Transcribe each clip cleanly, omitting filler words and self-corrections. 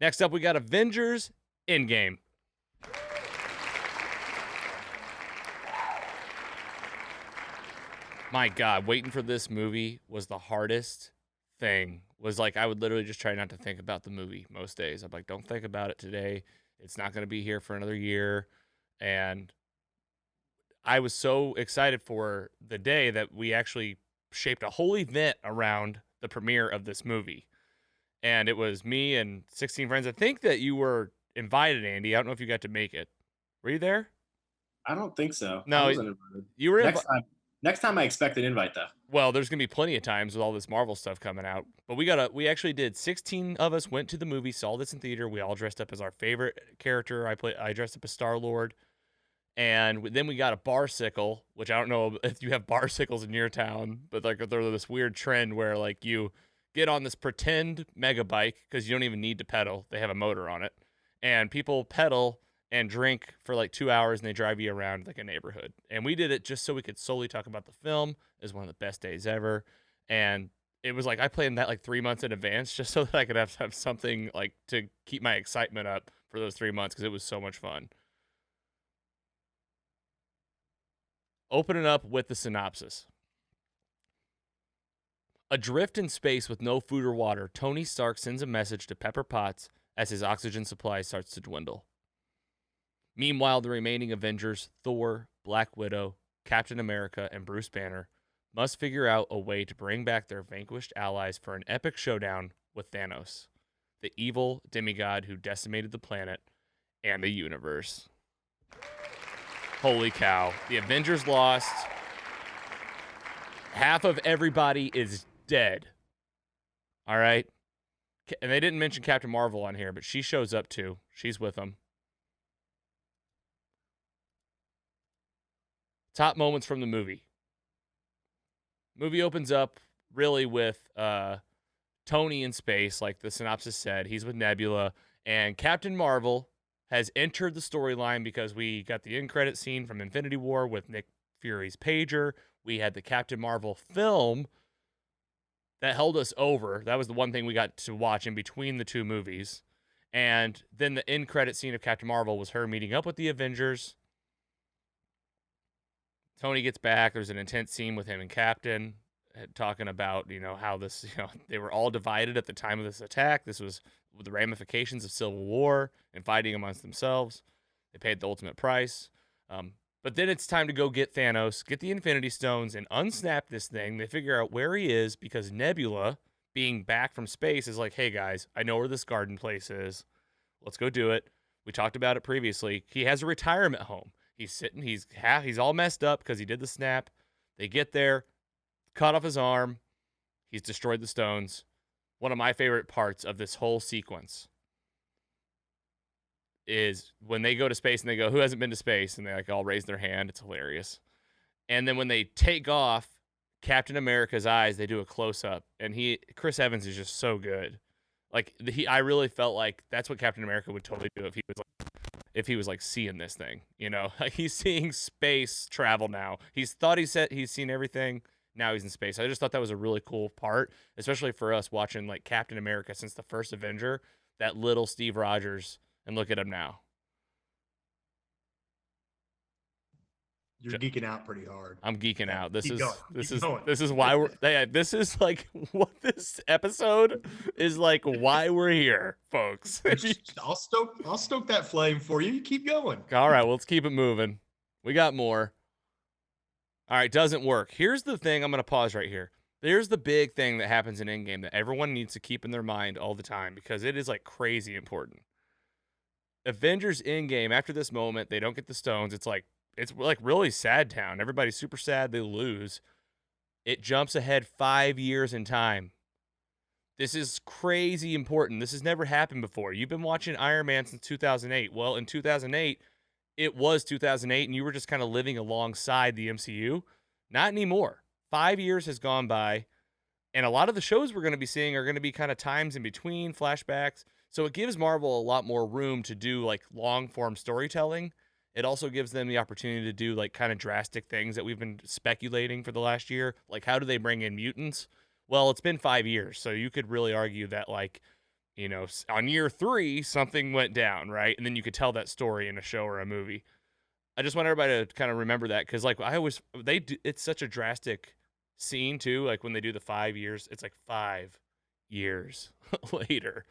Next up, we got Avengers Endgame. My God, waiting for this movie was the hardest thing. Was like I would literally just try not to think about the movie most days. I'm like, don't think about it today. It's not going to be here for another year. And I was so excited for the day that we actually shaped a whole event around the premiere of this movie. And it was me and 16 friends. I think that you were invited, Andy. I don't know if you got to make it. Were you there? I don't think so. I No, wasn't invited. you were invited. Next time I expect an invite though. Well, there's gonna be plenty of times with all this Marvel stuff coming out. But we actually did 16 of us went to the movie, saw this in theater. We all dressed up as our favorite character. I dressed up as Star-Lord. And then we got a barsicle, which I don't know if you have barcicles in your town, but like they're this weird trend where like you get on this pretend mega bike because you don't even need to pedal. They have a motor on it. And people pedal and drink for like 2 hours and they drive you around like a neighborhood. And we did it just so we could solely talk about the film. It was one of the best days ever. And it was like I planned that like 3 months in advance just so that I could have something like to keep my excitement up for those 3 months because it was so much fun. Opening up with the synopsis. Adrift in space with no food or water, Tony Stark sends a message to Pepper Potts as his oxygen supply starts to dwindle. Meanwhile, the remaining Avengers, Thor, Black Widow, Captain America, and Bruce Banner must figure out a way to bring back their vanquished allies for an epic showdown with Thanos, the evil demigod who decimated the planet and the universe. Holy cow. The Avengers lost. Half of everybody is dead. All right? And they didn't mention Captain Marvel on here, but she shows up too. She's with them. Top moments from the movie. Movie opens up really with Tony in space, like the synopsis said. He's with Nebula. And Captain Marvel has entered the storyline because we got the end credit scene from Infinity War with Nick Fury's pager. We had the Captain Marvel film that held us over. That was the one thing we got to watch in between the two movies. And then the end credit scene of Captain Marvel was her meeting up with the Avengers. Tony gets back. There's an intense scene with him and Captain talking about, how this, they were all divided at the time of this attack. This was the ramifications of Civil War and fighting amongst themselves. They paid the ultimate price. But then it's time to go get Thanos, get the Infinity Stones, and unsnap this thing. They figure out where he is because Nebula, being back from space, is like, hey, guys, I know where this garden place is. Let's go do it. We talked about it previously. He has a retirement home. He's sitting. He's all messed up because he did the snap. They get there, cut off his arm. He's destroyed the stones. One of my favorite parts of this whole sequence is when they go to space and they go, who hasn't been to space? And they like all raise their hand. It's hilarious. And then when they take off Captain America's eyes, they do a close up, and Chris Evans is just so good. Like I really felt like that's what Captain America would totally do if he was like seeing this thing, like he's seeing space travel now. He's seen everything. Now he's in space. I just thought that was a really cool part, especially for us watching like Captain America since the first Avenger, that little Steve Rogers, and look at him now. You're geeking out pretty hard. I'm geeking out. This is like what this episode is like why we're here, folks. I'll stoke that flame for you. You keep going. All right, well, let's keep it moving. We got more. All right, doesn't work. Here's the thing. I'm going to pause right here. There's the big thing that happens in Endgame that everyone needs to keep in their mind all the time because it is like crazy important. Avengers Endgame, after this moment, they don't get the stones. It's like really sad town. Everybody's super sad. They lose. It jumps ahead 5 years in time. This is crazy important. This has never happened before. You've been watching Iron Man since 2008. Well, in 2008, it was 2008, and you were just kind of living alongside the MCU. Not anymore. 5 years has gone by, and a lot of the shows we're going to be seeing are going to be kind of times in between, flashbacks. So it gives Marvel a lot more room to do like long-form storytelling. It also gives them the opportunity to do like kind of drastic things that we've been speculating for the last year. Like how do they bring in mutants? Well, it's been 5 years, so you could really argue that like on year 3, something went down, right? And then you could tell that story in a show or a movie. I just want everybody to kind of remember that because, like, it's such a drastic scene too. Like when they do the 5 years, it's like 5 years later.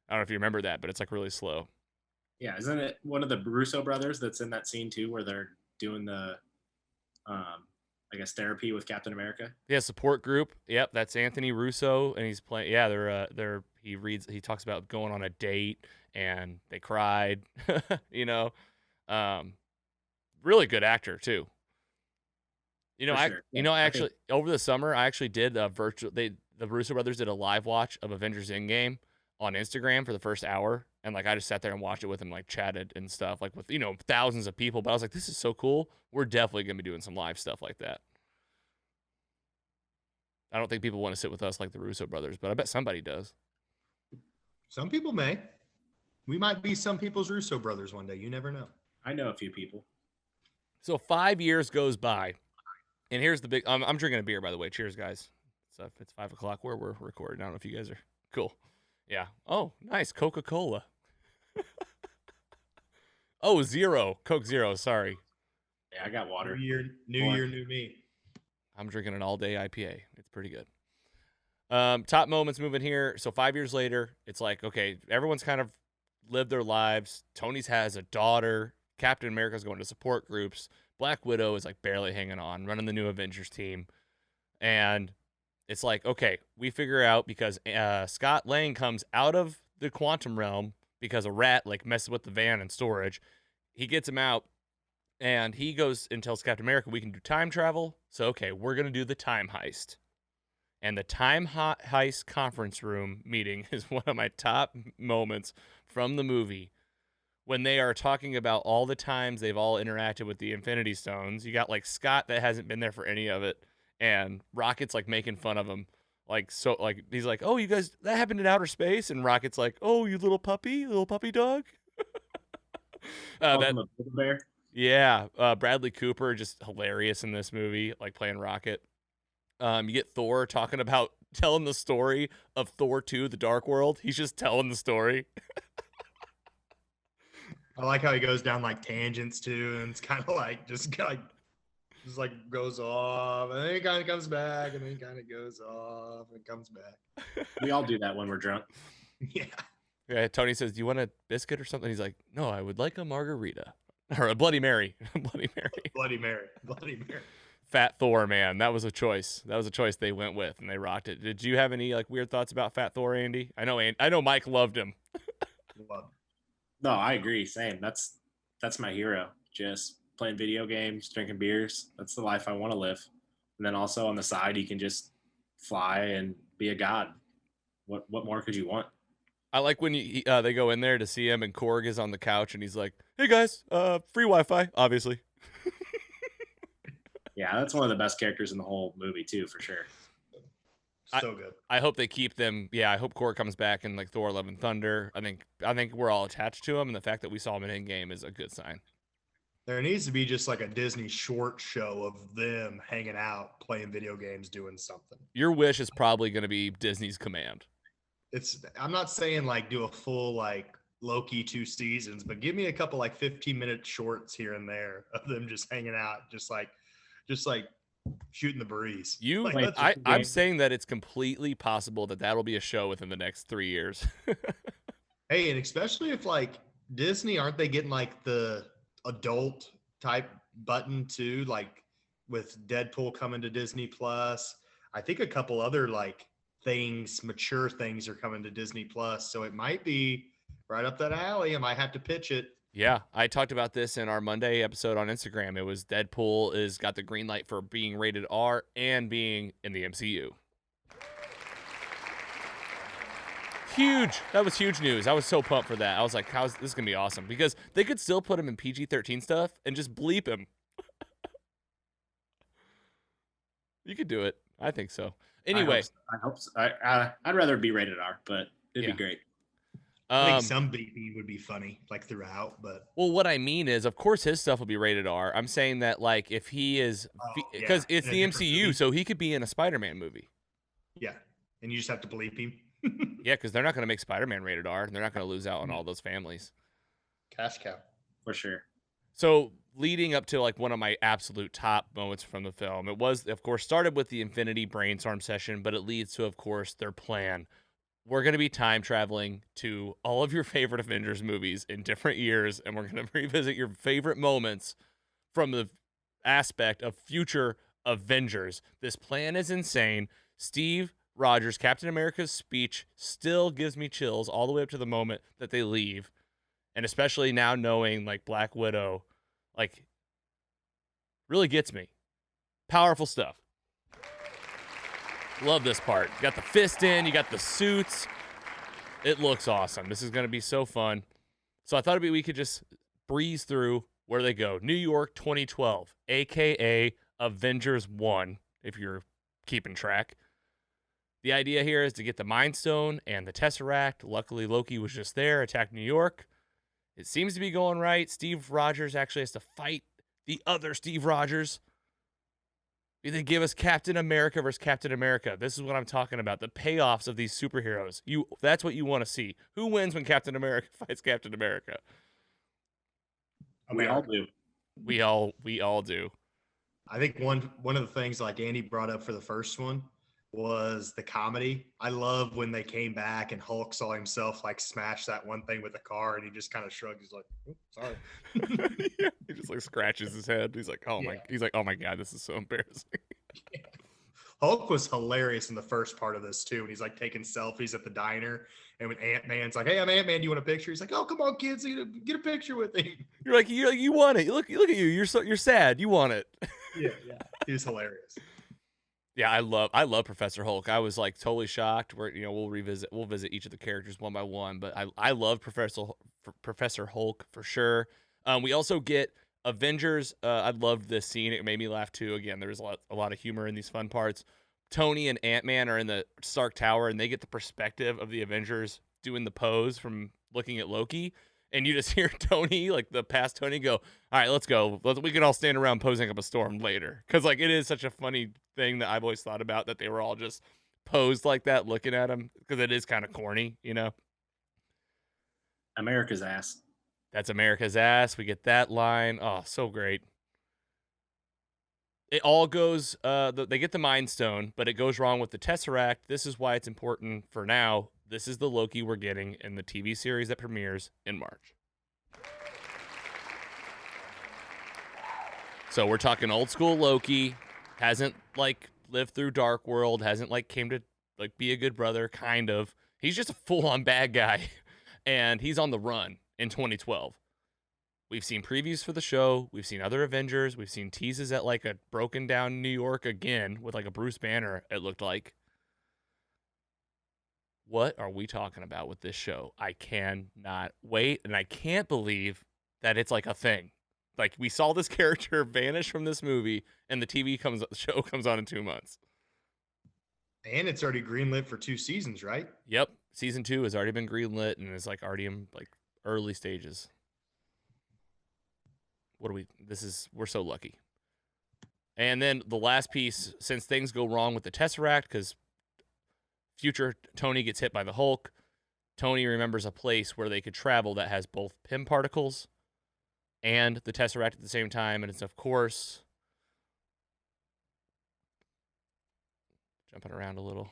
I don't know if you remember that, but it's like really slow. Yeah, isn't it one of the Russo brothers that's in that scene too, where they're doing the, I guess, therapy with Captain America? Yeah, support group. Yep, that's Anthony Russo, and he's playing. Yeah, he talks about going on a date and they cried. Really good actor too. Over the summer I actually did a virtual. The Russo brothers did a live watch of Avengers Endgame on Instagram for the first hour, and like I just sat there and watched it with them, like chatted and stuff, like with thousands of people. But I was like, this is so cool. We're definitely gonna be doing some live stuff like that. I don't think people want to sit with us like the Russo brothers, but I bet somebody does. Some people may. We might be some people's Russo brothers one day. You never know. I know a few people. So 5 years goes by, and here's the big. I'm drinking a beer, by the way. Cheers, guys. It's 5 o'clock where we're recording. I don't know if you guys are cool. Yeah. Oh, nice Coca-Cola. Oh, zero Coke Zero. Sorry. Yeah, I got water. New year, new me. I'm drinking an all-day IPA. It's pretty good. Top moments moving here. So 5 years later, it's like, okay, everyone's kind of lived their lives. Tony's has a daughter. Captain America's going to support groups. Black Widow is like barely hanging on, running the new Avengers team. And it's like, okay, we figure out because Scott Lang comes out of the quantum realm because a rat like messes with the van and storage. He gets him out and he goes and tells Captain America we can do time travel. So, okay, we're going to do the time heist. And the time heist conference room meeting is one of my top moments from the movie. When they are talking about all the times they've all interacted with the Infinity Stones. You got like Scott that hasn't been there for any of it, and Rocket's like making fun of him. He's like, oh, you guys, that happened in outer space, and Rocket's like, oh, you little puppy dog. Bear. Yeah, Bradley Cooper just hilarious in this movie, like playing Rocket. You get Thor telling the story of Thor 2, The Dark World. He's just telling the story. I like how he goes down like tangents too, and it's kind of like just goes off, and then he kind of comes back, and then he kind of goes off and comes back. We all do that when we're drunk. Yeah. Yeah. Tony says, "Do you want a biscuit or something?" He's like, "No, I would like a margarita or a Bloody Mary." Bloody Mary. Fat Thor, man, that was a choice. That was a choice they went with, and they rocked it. Did you have any like weird thoughts about Fat Thor, Andy? I know Mike loved him. No, I agree. Same. That's my hero. Just playing video games, drinking beers. That's the life I want to live. And then also on the side, he can just fly and be a god. What more could you want? I like when they go in there to see him, and Korg is on the couch, and he's like, "Hey guys, free Wi-Fi, obviously." Yeah, that's one of the best characters in the whole movie too, for sure. So good. I hope they keep them. Yeah, I hope Korg comes back in like Thor: Love and Thunder. I think we're all attached to him, and the fact that we saw him in Endgame is a good sign. There needs to be just like a Disney short show of them hanging out, playing video games, doing something. Your wish is probably going to be Disney's command. I'm not saying like do a full like Loki 2 seasons, but give me a couple like 15-minute shorts here and there of them just hanging out, just like shooting the breeze. I'm saying that it's completely possible that that'll be a show within the next 3 years. Hey, and especially if like Disney, aren't they getting like the adult type button too? Like with Deadpool coming to Disney Plus, I think a couple other like mature things are coming to Disney Plus. So it might be right up that alley. I might have to pitch it. Yeah, I talked about this in our Monday episode on Instagram. It was Deadpool is got the green light for being rated R and being in the MCU. Huge. That was huge news. I was so pumped for that. I was like, this is going to be awesome. Because they could still put him in PG-13 stuff and just bleep him. You could do it. I think so. Anyway. I hope so. I'd rather be rated R, but it'd be great. I think some bleeping would be funny, like throughout, but well, what I mean is, of course, his stuff will be rated R. I'm saying that, like, if he is, because it's the MCU, so he could be in a Spider-Man movie. Yeah, and you just have to bleep him. Yeah, because they're not going to make Spider-Man rated R, and they're not going to lose out on all those families. Cash cow. For sure. So leading up to like one of my absolute top moments from the film, it was, of course, started with the Infinity brainstorm session, but it leads to, of course, their plan. We're going to be time traveling to all of your favorite Avengers movies in different years, and we're going to revisit your favorite moments from the aspect of future Avengers. This plan is insane. Steve Rogers, Captain America's speech still gives me chills all the way up to the moment that they leave. And especially now knowing like Black Widow, like really gets me. Powerful stuff. Love this part. You got the fist in, you got the suits. It looks awesome. This is going to be so fun. So I thought we could just breeze through where they go. New York 2012, aka Avengers 1, if you're keeping track. The idea here is to get the Mind Stone and the Tesseract. Luckily, Loki was just there, attacked New York. It seems to be going right. Steve Rogers actually has to fight the other Steve Rogers. They give us Captain America versus Captain America. This is what I'm talking about. The payoffs of these superheroes. That's what you want to see. Who wins when Captain America fights Captain America? We all do. We all do. I think one of the things like Andy brought up for the first one was the comedy. I love when they came back and Hulk saw himself like smash that one thing with the car, and he just kind of shrugged. He's like, oh, sorry. Yeah, he just like scratches his head. He's like, oh my God, this is so embarrassing. Yeah. Hulk was hilarious in the first part of this too. And he's like taking selfies at the diner. And when Ant-Man's like, hey, I'm Ant-Man, do you want a picture? He's like, oh, come on, kids, get a picture with me. You're like, you want it. Look at you. You're sad. You want it. Yeah. He was hilarious. Yeah, I love Professor Hulk. I was like totally shocked. We'll visit each of the characters one by one, but I love Professor Hulk for sure. We also get Avengers. I loved this scene. It made me laugh too. Again, there was a lot of humor in these fun parts. Tony and Ant-Man are in the Stark Tower, and they get the perspective of the Avengers doing the pose from looking at Loki. And you just hear Tony, like the past Tony, go, all right, let's go. We can all stand around posing up a storm later. Because like it is such a funny thing that I've always thought about, that they were all just posed like that looking at him. Because it is kind of corny, you know? America's ass. That's America's ass. We get that line. Oh, so great. It all goes, they get the Mind Stone, but it goes wrong with the Tesseract. This is why it's important for now. This is the Loki we're getting in the TV series that premieres in March. So we're talking old school Loki. Hasn't like lived through Dark World. Hasn't like came to like be a good brother, kind of. He's just a full-on bad guy. And he's on the run in 2012. We've seen previews for the show. We've seen other Avengers. We've seen teases at like a broken down New York again with like a Bruce Banner, it looked like. What are we talking about with this show? I cannot wait, and I can't believe that it's like a thing. Like we saw this character vanish from this movie, and the show comes on in 2 months. And it's already greenlit for 2 seasons, right? Yep, season 2 has already been greenlit and is like already in like early stages. We're so lucky. And then the last piece, since things go wrong with the Tesseract, because future Tony gets hit by the Hulk, Tony remembers a place where they could travel that has both Pym particles and the Tesseract at the same time. And it's, of course, jumping around a little,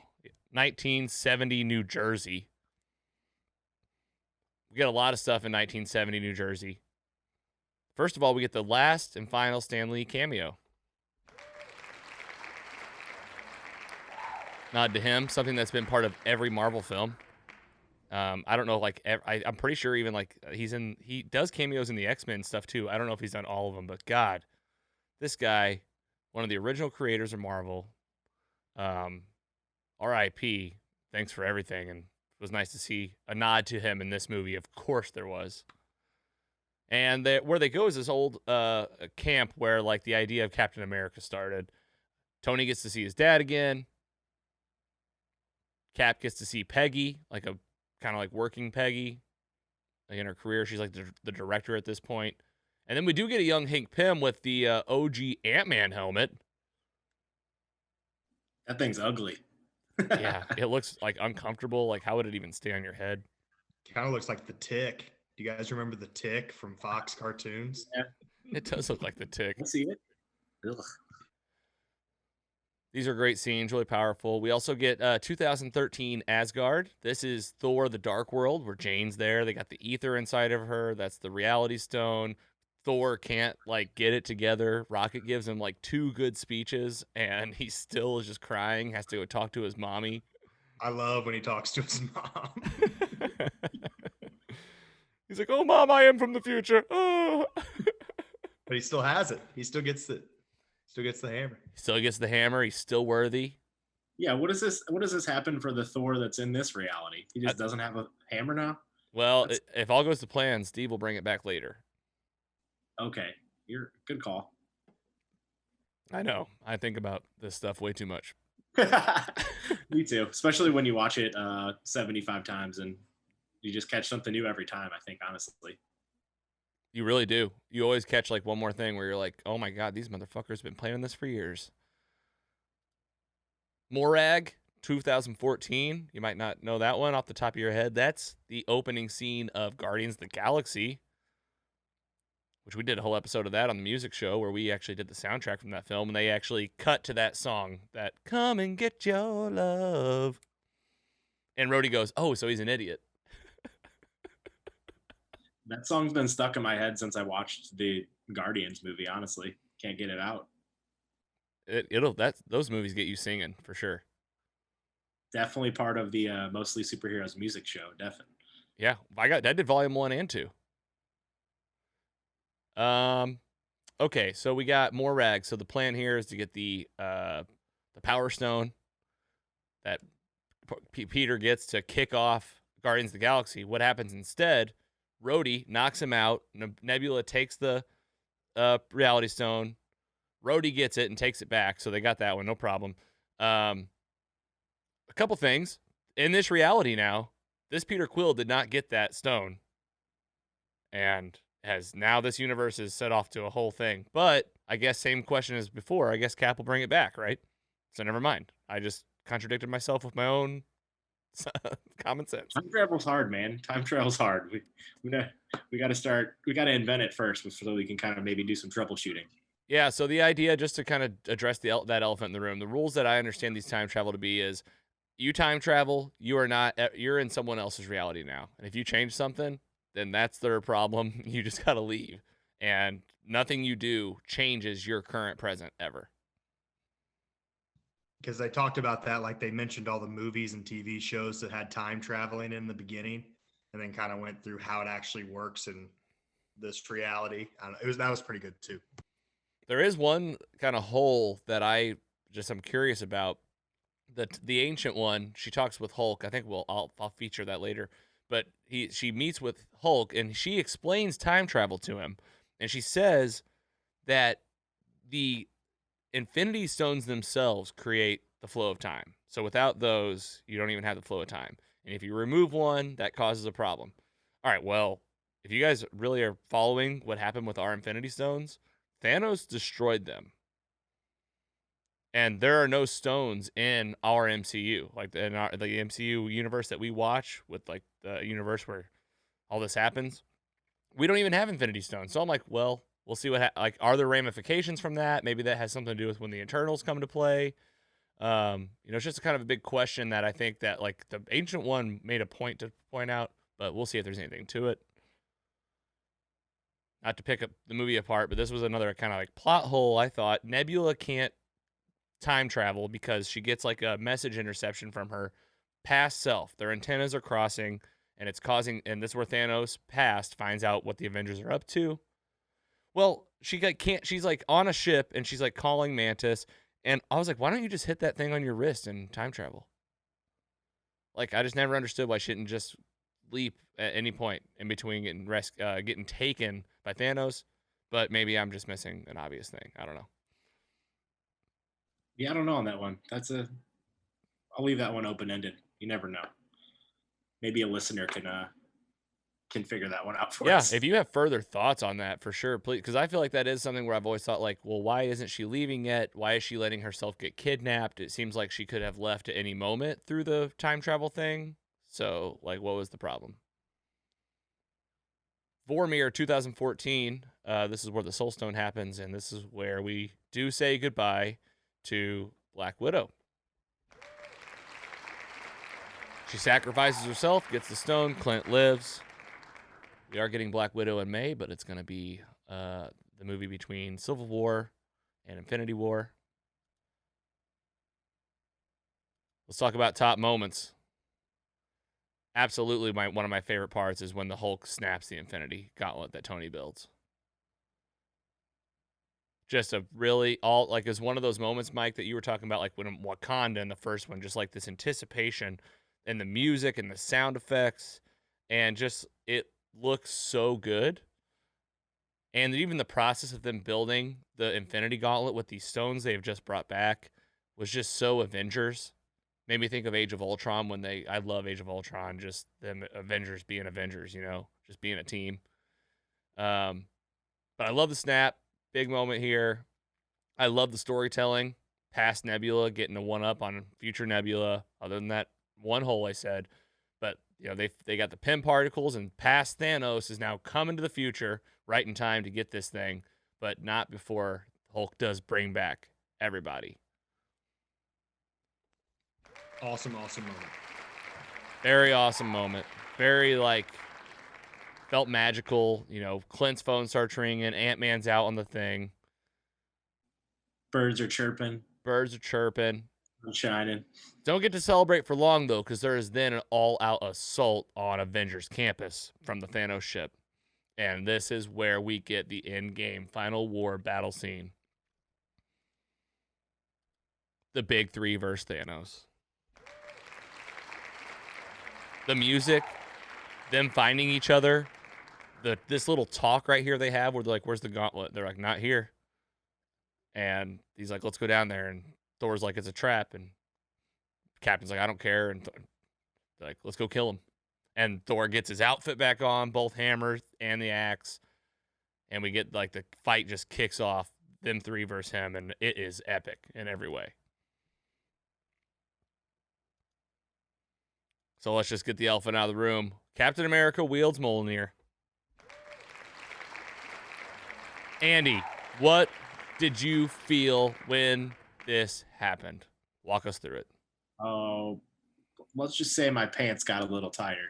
1970 New Jersey. We get a lot of stuff in 1970 New Jersey. First of all, we get the last and final Stan Lee cameo. Nod to him, something that's been part of every Marvel film. I don't know, like I'm pretty sure even like he does cameos in the X-Men stuff too. I don't know if he's done all of them, but God, this guy, one of the original creators of Marvel. R.I.P. Thanks for everything, and it was nice to see a nod to him in this movie. Of course, there was. And where they go is this old camp where like the idea of Captain America started. Tony gets to see his dad again. Cap gets to see Peggy, like a kind of like working Peggy. Like in her career, she's like the director at this point. And then we do get a young Hank Pym with the OG Ant-Man helmet. That thing's ugly. Yeah, it looks like uncomfortable. Like, how would it even stay on your head? Kind of looks like the Tick. Do you guys remember the Tick from Fox cartoons? Yeah, It does look like the Tick. I see it. Ugh. These are great scenes, really powerful. We also get 2013 Asgard. This is Thor: The Dark World, where Jane's there. They got the ether inside of her. That's the Reality Stone. Thor can't like get it together. Rocket gives him like 2 good speeches, and he still is just crying. Has to go talk to his mommy. I love when he talks to his mom. He's like, "Oh, mom, I am from the future." Oh. But he still has it. He still gets the hammer. He still gets the hammer. He's still worthy. Yeah, what is this? What does this happen for the Thor that's in this reality? He just doesn't have a hammer now. Well, That's- if all goes to plan, Steve will bring it back later. Okay, you're good call. I know. I think about this stuff way too much. Me too, especially when you watch it 75 times and you just catch something new every time. I think honestly. You really do. You always catch like one more thing where you're like, "Oh my god, these motherfuckers have been planning this for years." Morag, 2014. You might not know that one off the top of your head. That's the opening scene of Guardians of the Galaxy, which we did a whole episode of that on the music show where we actually did the soundtrack from that film, and they actually cut to that song, that "Come and Get Your Love." And Rhodey goes, "Oh, so he's an idiot." That song's been stuck in my head since I watched the Guardians movie. Honestly, can't get it out. Those movies get you singing for sure. Definitely part of the mostly superheroes music show. Definitely. Yeah, I did volume 1 and 2. Okay, so we got more rags. So the plan here is to get the Power Stone that Peter gets to kick off Guardians of the Galaxy. What happens instead? Rhodey knocks him out. Nebula takes the Reality Stone. Rhodey gets it and takes it back. So they got that one, no problem. A couple things. In this reality now, this Peter Quill did not get that stone. And has now this universe is set off to a whole thing. But I guess same question as before. I guess Cap will bring it back, right? So never mind. I just contradicted myself with my own common sense. Time travel's hard, man. Time travel's hard. We got to start. We got to invent it first, so we can kind of maybe do some troubleshooting. Yeah. So the idea, just to kind of address that elephant in the room, the rules that I understand these time travel to be is, you time travel, you're in someone else's reality now, and if you change something, then that's their problem. You just got to leave, and nothing you do changes your current present ever. Because they talked about that, like they mentioned all the movies and TV shows that had time traveling in the beginning, and then kind of went through how it actually works in this reality. I don't know, that was pretty good too. There is one kind of hole that I'm curious about. The ancient one, she talks with Hulk. I think I'll feature that later. But she meets with Hulk and she explains time travel to him, and she says that the Infinity Stones themselves create the flow of time. So without those, you don't even have the flow of time. And if you remove one, that causes a problem. All right, well, if you guys really are following what happened with our Infinity Stones, Thanos destroyed them. And there are no stones in our MCU, like in the MCU universe that we watch, with like the universe where all this happens. We don't even have Infinity Stones. So I'm like, well, we'll see what are there ramifications from that? Maybe that has something to do with when the Eternals come to play. It's just kind of a big question that I think that like the Ancient One made a point to point out, but we'll see if there's anything to it. Not to pick up the movie apart, but this was another kind of like plot hole. I thought Nebula can't time travel because she gets like a message interception from her past self. Their antennas are crossing, and it's causing, and this is where Thanos past finds out what the Avengers are up to. Well, she's like on a ship and she's like calling Mantis, and I was like, why don't you just hit that thing on your wrist and time travel? Like, I just never understood why she didn't just leap at any point in between getting taken by Thanos, but maybe I'm just missing an obvious thing. I don't know. Yeah, I don't know on that one. I'll leave that one open ended. You never know. Maybe a listener can can figure that one out for Yeah, us. if you have further thoughts on that, for sure, please, because I feel like that is something where I've always thought, like, well, why isn't she leaving yet? Why is she letting herself get kidnapped? It seems like she could have left at any moment through the time travel thing. So, like, what was the problem? Vormir 2014, this is where the Soul Stone happens, and this is where we do say goodbye to Black Widow. She sacrifices herself, gets the stone, Clint lives. We are getting Black Widow in May, but it's going to be the movie between Civil War and Infinity War. Let's talk about top moments. Absolutely, one of my favorite parts is when the Hulk snaps the Infinity Gauntlet that Tony builds. Just a really it's one of those moments, Mike, that you were talking about, like when Wakanda in the first one, just like this anticipation and the music and the sound effects, and just it looks so good. And even the process of them building the Infinity Gauntlet with these stones they've just brought back was just so Avengers. Made me think of Age of Ultron I love Age of Ultron, just them Avengers being Avengers, just being a team. But I love the snap. Big moment here. I love the storytelling. Past Nebula getting a one-up on future Nebula. Other than that one hole I said. But, they got the Pym particles, and past Thanos is now coming to the future right in time to get this thing, but not before Hulk does bring back everybody. Awesome moment. Very awesome moment. Very, felt magical. Clint's phone starts ringing. Ant-Man's out on the thing. Birds are chirping. Sun shining. Don't get to celebrate for long, though, because there is then an all-out assault on Avengers campus from the Thanos ship. And this is where we get the Endgame Final War battle scene. The big three versus Thanos. The music, them finding each other, this little talk right here they have where they're like, where's the gauntlet? They're like, not here. And he's like, let's go down there. And Thor's like, it's a trap. And Captain's like, I don't care. And they're like, let's go kill him. And Thor gets his outfit back on, both hammers and the axe. And we get, the fight just kicks off, them three versus him. And it is epic in every way. So let's just get the elephant out of the room. Captain America wields Mjolnir. Andy, what did you feel when this happened? Walk us through it. Oh, let's just say my pants got a little tighter.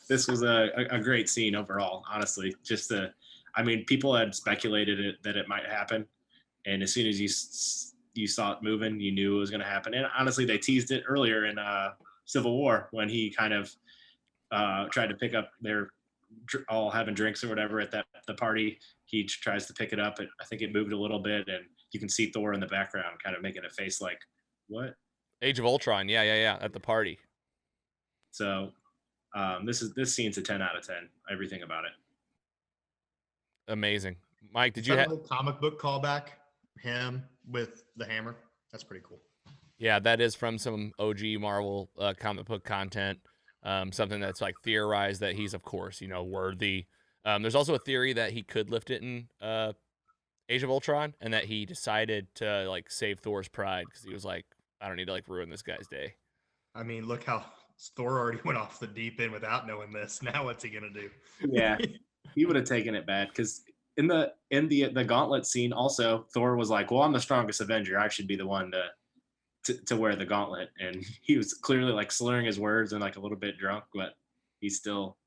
This was a great scene overall, honestly. People had speculated that it might happen, and as soon as you saw it moving, you knew it was going to happen. And honestly, they teased it earlier in Civil War when he kind of tried to pick up their all having drinks or whatever at the party. He tries to pick it up, and I think it moved a little bit, and you can see Thor in the background kind of making a face like, what? Age of Ultron, yeah, at the party. So this scene's a 10 out of 10. Everything about it. Amazing. Mike, did you have a comic book callback? Him with the hammer? That's pretty cool. Yeah, that is from some OG Marvel comic book content. Something that's theorized that he's, of course, worthy. There's also a theory that he could lift it in Age of Ultron, and that he decided to save Thor's pride because he was like, I don't need to ruin this guy's day. I mean, look how Thor already went off the deep end without knowing this. Now what's he gonna do? Yeah, he would have taken it bad because in the gauntlet scene, also Thor was like, "Well, I'm the strongest Avenger. I should be the one to wear the gauntlet." And he was clearly slurring his words and a little bit drunk, but he's still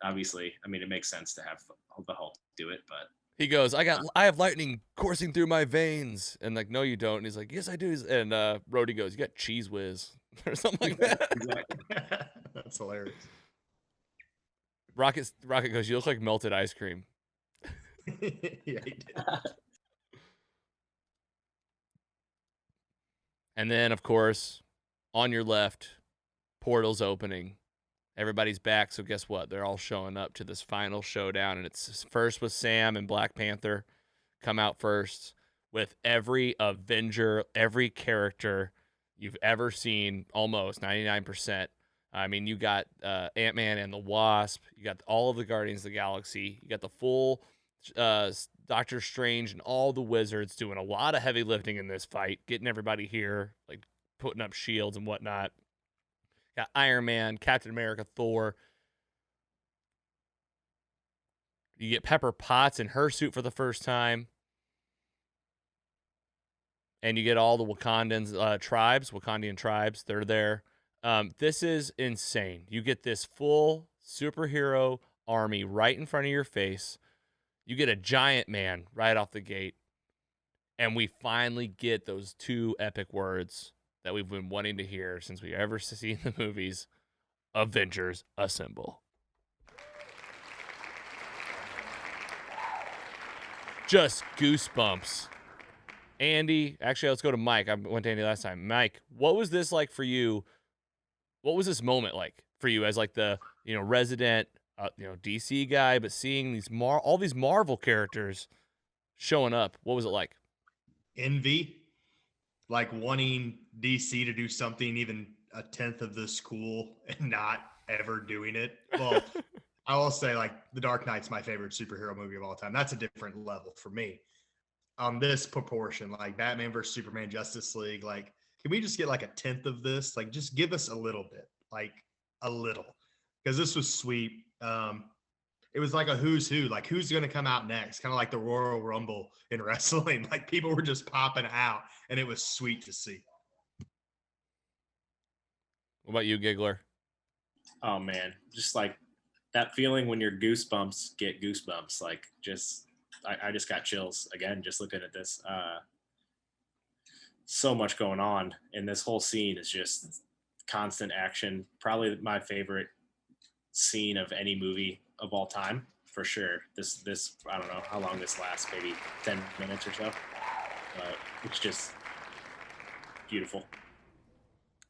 obviously. I mean, it makes sense to have the Hulk do it, but. He goes, I have lightning coursing through my veins. And no, you don't. And he's like, yes, I do. And Rhodey goes, you got cheese whiz or something like that. Exactly. That's hilarious. Rocket goes, you look like melted ice cream. Yeah, he did. And then, of course, on your left, portal's opening. Everybody's back, so guess what? They're all showing up to this final showdown, and it's first with Sam and Black Panther come out first with every Avenger, every character you've ever seen, almost 99%. I mean, you got Ant-Man and the Wasp. You got all of the Guardians of the Galaxy. You got the full Doctor Strange and all the wizards doing a lot of heavy lifting in this fight, getting everybody here, like putting up shields and whatnot. Got Iron Man, Captain America, Thor. You get Pepper Potts in her suit for the first time. And you get all the Wakandian tribes. They're there. This is insane. You get this full superhero army right in front of your face. You get a giant man right off the gate. And we finally get those two epic words that we've been wanting to hear since we ever seen the movies. Avengers assemble. Just goosebumps. Andy, actually, let's go to Mike. I went to Andy last time. Mike, what was this like for you? What was this moment like for you as like the resident DC guy, but seeing these all these Marvel characters showing up? What was it like? Envy, like wanting DC to do something even a tenth of this cool and not ever doing it. Well, I will say, like, The Dark Knight's my favorite superhero movie of all time. That's a different level for me. On this proportion, like Batman versus Superman, Justice League, like, can we just get like a tenth of this? Like, just give us a little bit, like a little, because this was sweet. It was like a who's who, like who's going to come out next, kind of like the Royal Rumble in wrestling. Like people were just popping out, and it was sweet to see. What about you, Giggler? Oh man, just like that feeling when your goosebumps get goosebumps. Like I just got chills again just looking at this. So much going on, and this whole scene is just constant action. Probably my favorite scene of any movie of all time, for sure. This I don't know how long this lasts, maybe 10 minutes or so. It's just beautiful.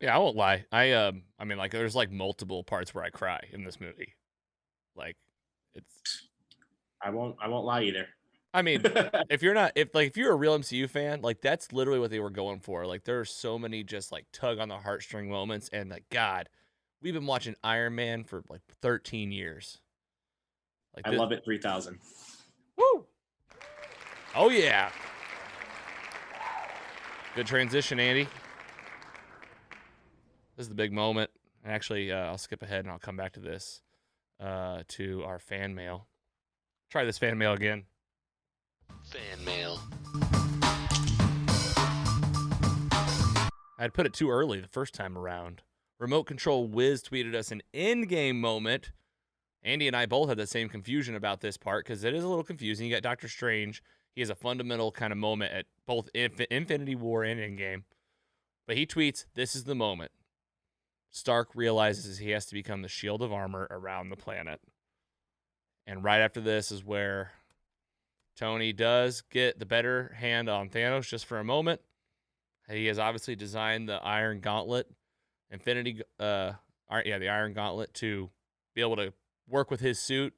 Yeah, I won't lie. I mean, like, there's like multiple parts where I cry in this movie. Like, it's. I won't lie either. I mean, if you're a real MCU fan, like that's literally what they were going for. Like, there are so many just like tug on the heartstring moments, and like God, we've been watching Iron Man for like 13 years. Like, I love it 3000. Woo! Oh yeah. Good transition, Andy. This is the big moment. And actually, I'll skip ahead and I'll come back to this, to our fan mail. Try this fan mail again. Fan mail. I'd put it too early the first time around. Remote Control Wiz tweeted us an Endgame moment. Andy and I both had the same confusion about this part because it is a little confusing. You got Doctor Strange. He has a fundamental kind of moment at both Infinity War and Endgame. But he tweets, "This is the moment. Stark realizes he has to become the shield of armor around the planet." And right after this is where Tony does get the better hand on Thanos just for a moment. He has obviously designed the Iron Gauntlet, the Iron Gauntlet, to be able to work with his suit,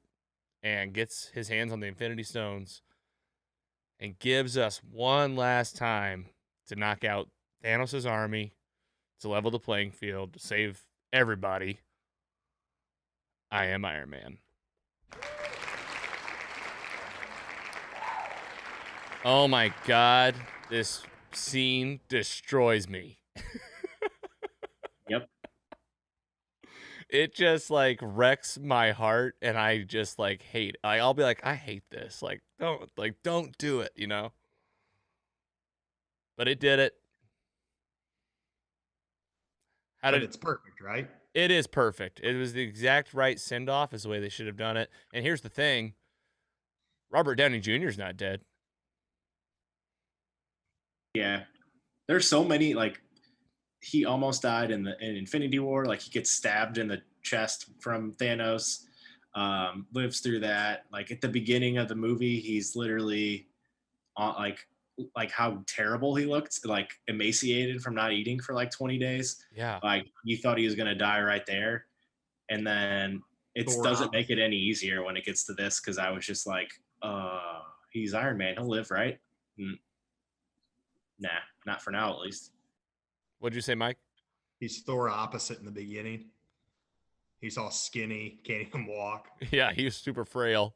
and gets his hands on the Infinity Stones and gives us one last time to knock out Thanos' army, to level the playing field, to save everybody. I am Iron Man. Oh my God, this scene destroys me. Yep. It just like wrecks my heart, and I just like hate it. I'll be like, I hate this. Like, don't do it, you know? But it did it. But it's perfect, right? It is perfect. It was the exact right send-off, is the way they should have done it. And here's the thing. Robert Downey Jr. is not dead. Yeah. There's so many, like, he almost died in Infinity War. Like, he gets stabbed in the chest from Thanos, lives through that. Like, at the beginning of the movie, he's literally like how terrible he looked, like emaciated from not eating for like 20 days. Yeah. Like, you thought he was going to die right there. And then it doesn't make it any easier when it gets to this, because I was just like, he's Iron Man. He'll live, right? Nah, not for now, at least. What'd you say, Mike? He's Thor opposite in the beginning. He's all skinny, can't even walk. Yeah, he was super frail.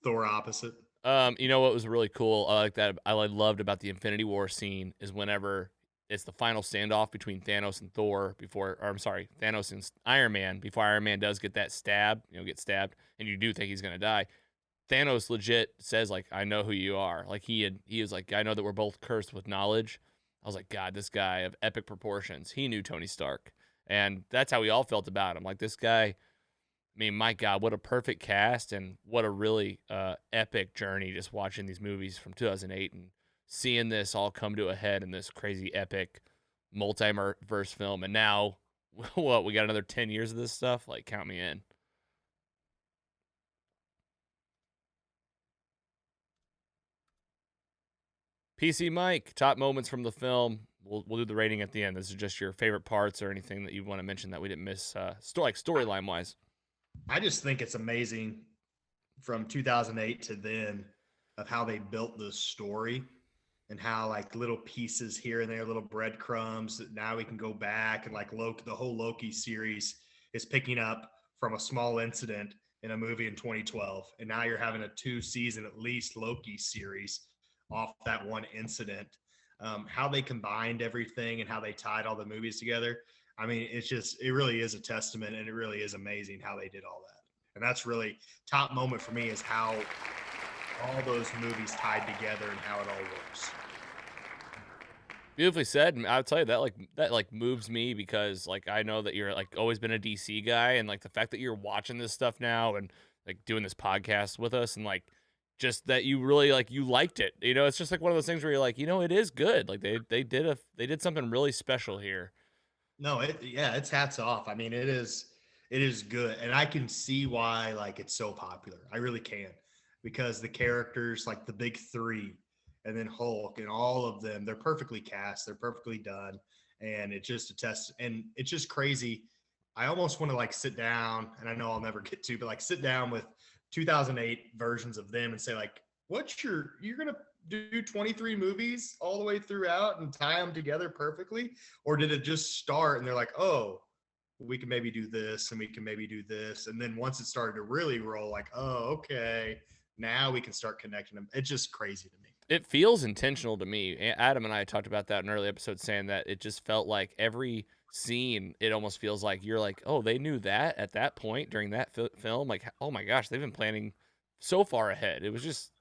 Thor opposite. You know what was really cool? I loved about the Infinity War scene is whenever it's the final standoff between Thanos and Thor Thanos and Iron Man before Iron Man does get that stab, get stabbed, and you do think he's gonna die. Thanos legit says like, "I know who you are." Like he was like, "I know that we're both cursed with knowledge." I was like, "God, this guy of epic proportions. He knew Tony Stark," and that's how we all felt about him. Like this guy. I mean, my God, what a perfect cast and what a really epic journey just watching these movies from 2008 and seeing this all come to a head in this crazy epic multiverse film. And now, what, we got another 10 years of this stuff? Like, count me in. PC Mike, top moments from the film. We'll do the rating at the end. This is just your favorite parts or anything that you want to mention that we didn't miss, storyline wise. I just think it's amazing from 2008 to then of how they built the story and how like little pieces here and there, little breadcrumbs that now we can go back and like Loki, the whole Loki series is picking up from a small incident in a movie in 2012. And now you're having a 2-season at least Loki series off that one incident. How they combined everything and how they tied all the movies together. I mean, it really is a testament, and it really is amazing how they did all that. And that's really top moment for me is how all those movies tied together and how it all works. Beautifully said. And I'll tell you that moves me because like I know that you're like always been a DC guy, and like the fact that you're watching this stuff now and like doing this podcast with us and like just that you really like you liked it. It's just like one of those things where you're like, it is good. Like they did something really special here. No, it's hats off. I mean, it is good. And I can see why like it's so popular. I really can. Because the characters, like the big three, and then Hulk and all of them, they're perfectly cast, they're perfectly done. And it just attests, and it's just crazy. I almost want to like sit down, and I know I'll never get to, but like sit down with 2008 versions of them and say like, you're gonna do 23 movies all the way throughout and tie them together perfectly, or did it just start and they're like, oh, we can maybe do this and we can maybe do this, and then once it started to really roll, like, oh, okay, now we can start connecting them. It's just crazy to me. It feels intentional to me. Adam and I talked about that in an early episode, saying that it just felt like every scene, it almost feels like you're like, oh, they knew that at that point during that film. Like, oh my gosh, they've been planning so far ahead. It was just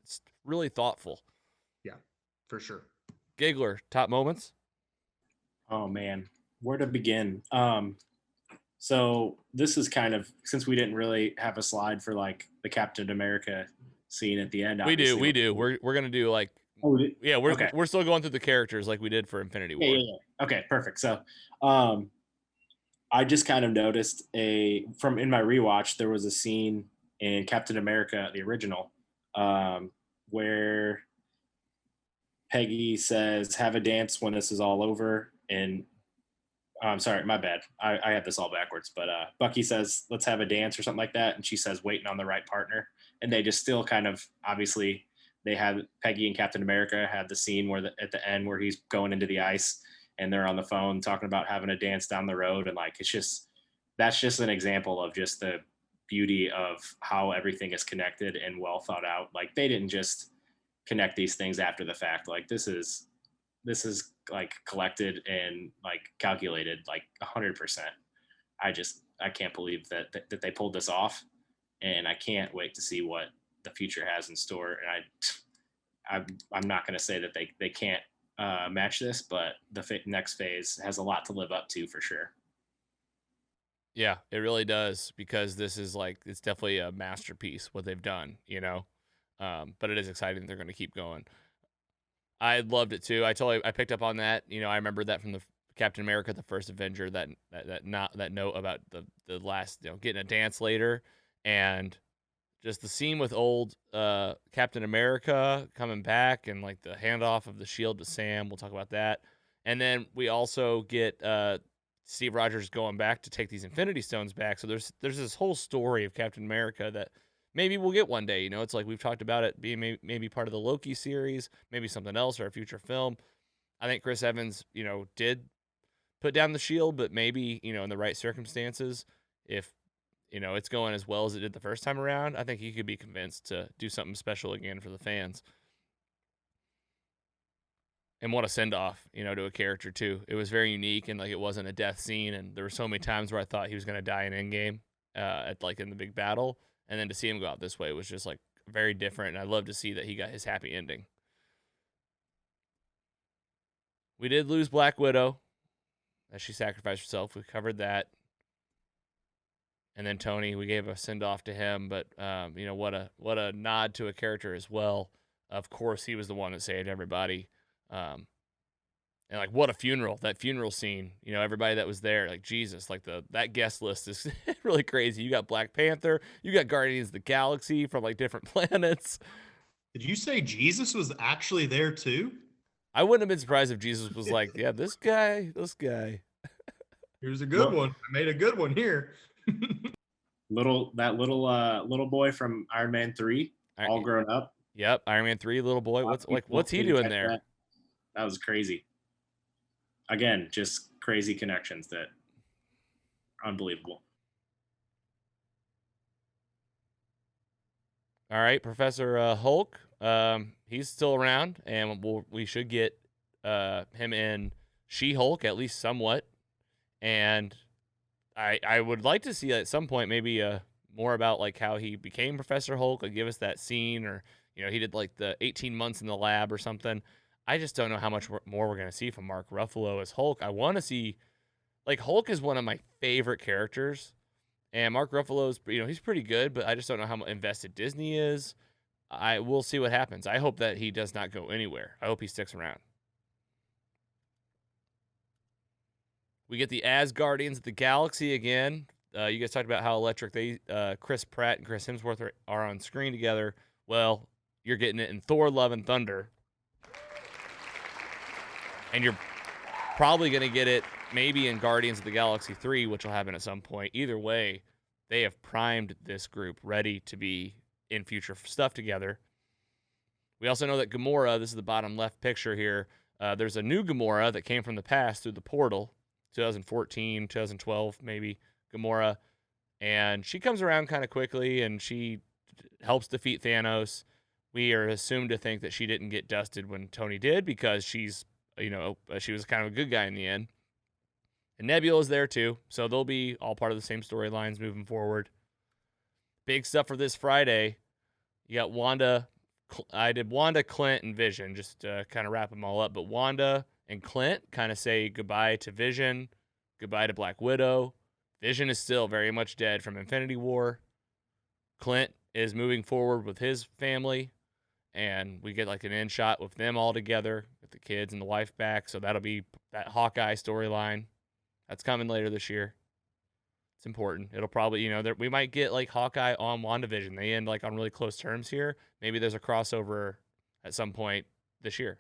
really thoughtful. Yeah, for sure. Giggler, top moments? Oh man, where to begin? So this is kind of, since we didn't really have a slide for like the Captain America scene at the end. We do. We're gonna do like, we're still going through the characters like we did for Infinity War. Yeah. Okay, perfect. So, I just kind of noticed in my rewatch, there was a scene in Captain America, the original, where Peggy says, "Have a dance when this is all over," and I'm sorry, my bad. I had this all backwards, but Bucky says, "Let's have a dance" or something like that, and she says, "Waiting on the right partner." And they just still kind of, obviously, they had Peggy and Captain America had the scene where at the end where he's going into the ice and they're on the phone talking about having a dance down the road, and like that's just an example of just the beauty of how everything is connected and well thought out. Like they didn't just connect these things after the fact. Like this is like collected and like calculated like 100%. I can't believe that they pulled this off, and I can't wait to see what the future has in store. And I'm not going to say that they can't match this, but the next phase has a lot to live up to for sure. Yeah, it really does, because this is like, it's definitely a masterpiece what they've done, but it is exciting that they're going to keep going. I loved it too. I picked up on that. I remember that from the Captain America, the first Avenger, that note about the last, getting a dance later, and just the scene with old Captain America coming back and like the handoff of the shield to Sam. We'll talk about that. And then we also get Steve Rogers going back to take these Infinity Stones back. So there's this whole story of Captain America that maybe we'll get one day. It's like we've talked about it being maybe part of the Loki series, maybe something else or a future film. I think Chris Evans, did put down the shield, but maybe, in the right circumstances, if it's going as well as it did the first time around, I think he could be convinced to do something special again for the fans. And what a send off, to a character too. It was very unique, and like it wasn't a death scene. And there were so many times where I thought he was going to die in Endgame, in the big battle, and then to see him go out this way was just like very different. And I love to see that he got his happy ending. We did lose Black Widow as she sacrificed herself. We covered that. And then Tony, we gave a send off to him, but what a nod to a character as well. Of course, he was the one that saved everybody. And like what a funeral, that funeral scene, everybody that was there, like Jesus, like that guest list is really crazy. You got Black Panther, you got Guardians of the Galaxy from like different planets. Did you say Jesus was actually there too? I wouldn't have been surprised if Jesus was like, yeah, this guy. Here's a good one. I made a good one here. little boy from Iron Man 3, all grown up. Yep, Iron Man 3, little boy. What's he doing there? That was crazy. Again, just crazy connections that unbelievable. All right, Professor Hulk. He's still around, and we should get him in She-Hulk at least somewhat. And I would like to see at some point maybe more about like how he became Professor Hulk. Like give us that scene, or he did like the 18 months in the lab or something. I just don't know how much more we're gonna see from Mark Ruffalo as Hulk. I want to see, like, Hulk is one of my favorite characters, and Mark Ruffalo's he's pretty good, but I just don't know how invested Disney is. I will see what happens. I hope that he does not go anywhere. I hope he sticks around. We get the Asgardians of the Galaxy again. You guys talked about how electric Chris Pratt and Chris Hemsworth are on screen together. Well, you're getting it in Thor: Love and Thunder. And you're probably going to get it maybe in Guardians of the Galaxy 3, which will happen at some point. Either way, they have primed this group ready to be in future stuff together. We also know that Gamora, this is the bottom left picture here, there's a new Gamora that came from the past through the portal, 2014, 2012 maybe, Gamora. And she comes around kind of quickly, and she helps defeat Thanos. We are assumed to think that she didn't get dusted when Tony did, because she's she was kind of a good guy in the end. And Nebula's there too, so they'll be all part of the same storylines moving forward. Big stuff for this Friday. You got Wanda. I did Wanda, Clint, and Vision, just to kind of wrap them all up. But Wanda and Clint kind of say goodbye to Vision, goodbye to Black Widow. Vision is still very much dead from Infinity War. Clint is moving forward with his family, and we get like an end shot with them all together, with the kids and the wife back. So that'll be that Hawkeye storyline. That's coming later this year. It's important. It'll probably, we might get like Hawkeye on WandaVision. They end like on really close terms here. Maybe there's a crossover at some point this year.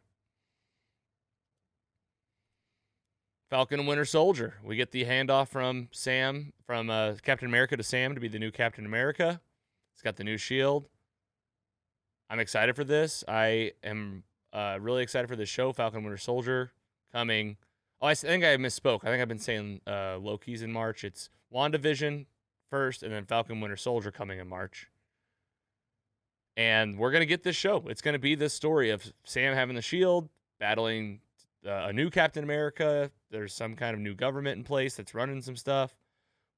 Falcon and Winter Soldier. We get the handoff from Sam, from Captain America to Sam to be the new Captain America. It's got the new shield. I'm excited for this. I am really excited for this show, Falcon and Winter Soldier, coming. Oh, I think I misspoke. I think I've been saying Loki's in March. It's WandaVision first, and then Falcon Winter Soldier coming in March. And we're going to get this show. It's going to be this story of Sam having the shield, battling a new Captain America. There's some kind of new government in place that's running some stuff.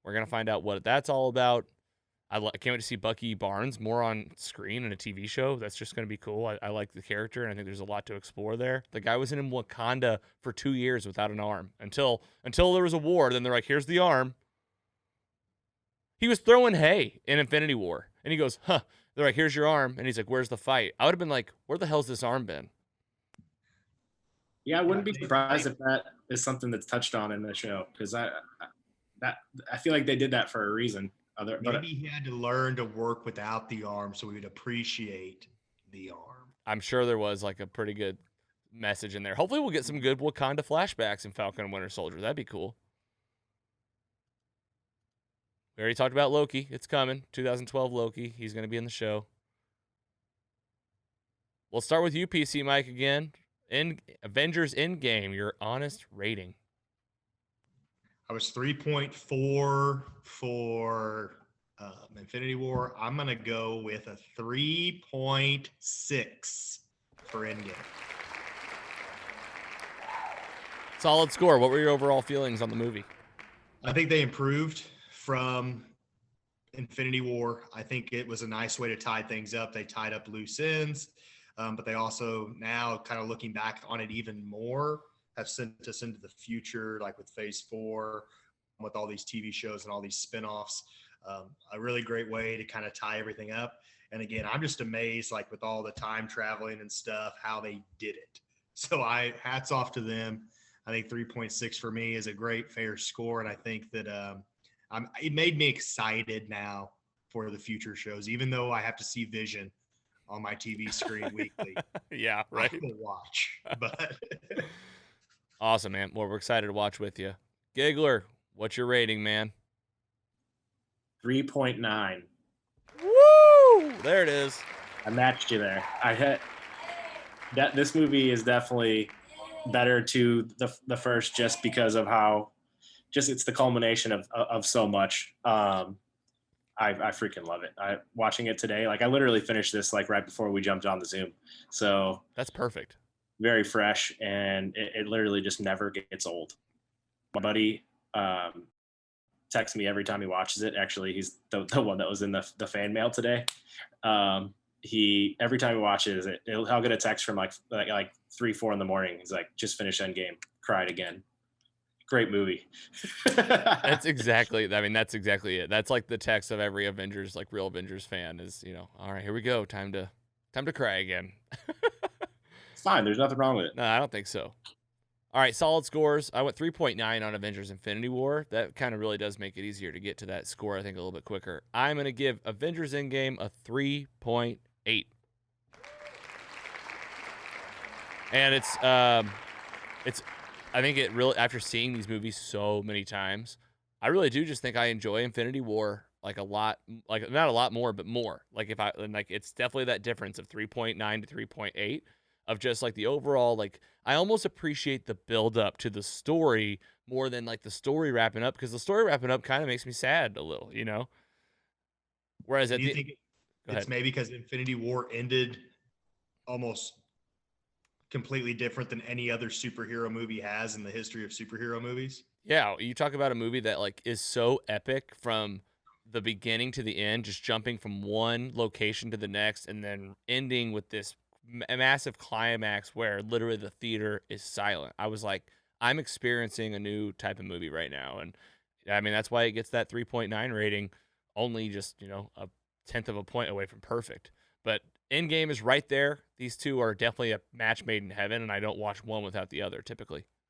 We're going to find out what that's all about. I can't wait to see Bucky Barnes more on screen in a TV show. That's just going to be cool. I like the character, and I think there's a lot to explore there. The guy was in Wakanda for 2 years without an arm until there was a war. Then they're like, here's the arm. He was throwing hay in Infinity War, and he goes, huh. They're like, here's your arm. And he's like, where's the fight? I would have been like, where the hell's this arm been? Yeah, I wouldn't be surprised if that is something that's touched on in the show, because I feel like they did that for a reason. Maybe he had to learn to work without the arm so he would appreciate the arm. I'm sure there was like a pretty good message in there. Hopefully we'll get some good Wakanda flashbacks in Falcon and Winter Soldier. That'd be cool. We already talked about Loki. It's coming. 2012 Loki. He's going to be in the show. We'll start with you, PC Mike, again. Avengers Endgame, your honest rating. I was 3.4 for Infinity War. I'm going to go with a 3.6 for Endgame. Solid score. What were your overall feelings on the movie? I think they improved from Infinity War. I think it was a nice way to tie things up. They tied up loose ends, but they also now kind of looking back on it even more have sent us into the future, like with Phase 4, with all these TV shows and all these spinoffs. A really great way to kind of tie everything up. And again, I'm just amazed, like with all the time traveling and stuff, how they did it. So hats off to them. I think 3.6 for me is a great fair score, and I think that it made me excited now for the future shows, even though I have to see Vision on my TV screen weekly. Yeah, right. I will watch, but Awesome, man. Well, we're excited to watch with you. Giggler, what's your rating, man? 3.9. Woo! There it is. I matched you there. I had that. This movie is definitely better to the first, just because of how, just it's the culmination of so much. I freaking love it. Watching it today, like I literally finished this like right before we jumped on the Zoom, so That's perfect. very fresh, and it literally just never gets old. My buddy texts me every time he watches it. Actually, he's the one that was in the fan mail today. He every time he watches it, he'll get a text from like 3-4 in the morning. He's like, just finished Endgame, cried again. Great movie. That's exactly it. That's like the text of every Avengers, like real Avengers fan is, all right, here we go. Time to cry again. It's fine. There's nothing wrong with it. No, I don't think so. All right, solid scores. I went 3.9 on Avengers Infinity War. That kind of really does make it easier to get to that score, I think, a little bit quicker. I'm going to give Avengers Endgame a 3.8. And it's I think it really, after seeing these movies so many times, I really do just think I enjoy Infinity War like a lot, like not a lot more, but more. Like it's definitely that difference of 3.9 to 3.8 of just like the overall, like I almost appreciate the build up to the story more than like the story wrapping up, because the story wrapping up kind of makes me sad a little, Whereas do you think it's maybe because Infinity War ended almost completely different than any other superhero movie has in the history of superhero movies? Yeah, you talk about a movie that like is so epic from the beginning to the end, just jumping from one location to the next and then ending with this massive climax where literally the theater is silent. I was like, I'm experiencing a new type of movie right now. And I mean, that's why it gets that 3.9 rating, only just, a tenth of a point away from perfect. But Endgame is right there. These two are definitely a match made in heaven, and I don't watch one without the other typically.